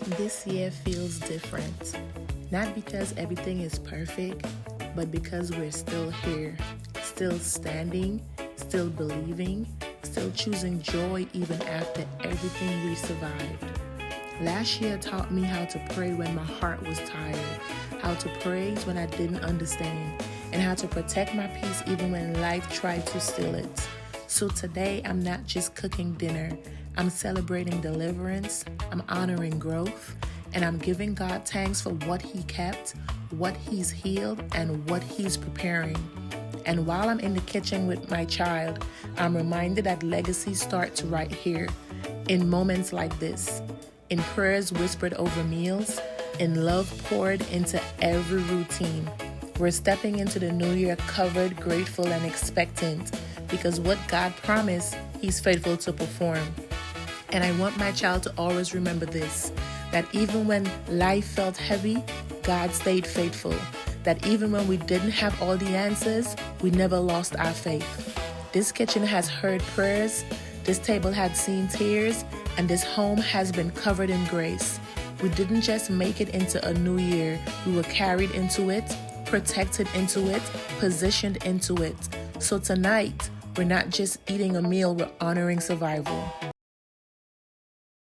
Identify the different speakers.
Speaker 1: This year feels different. Not because everything is perfect, but because we're still here, still standing, still believing, still choosing joy even after everything we survived. Last year taught me how to pray when my heart was tired, how to praise when I didn't understand, and how to protect my peace even when life tried to steal it. So today, I'm not just cooking dinner, I'm celebrating deliverance, I'm honoring growth, and I'm giving God thanks for what He kept, what He's healed, and what He's preparing. And while I'm in the kitchen with my child, I'm reminded that legacy starts right here, in moments like this, in prayers whispered over meals, in love poured into every routine. We're stepping into the new year covered, grateful, and expectant because what God promised, He's faithful to perform. And I want my child to always remember this, that even when life felt heavy, God stayed faithful. That even when we didn't have all the answers, we never lost our faith. This kitchen has heard prayers, this table had seen tears, and this home has been covered in grace. We didn't just make it into a new year, we were carried into it, protected into it, positioned into it. So tonight, we're not just eating a meal, we're honoring survival.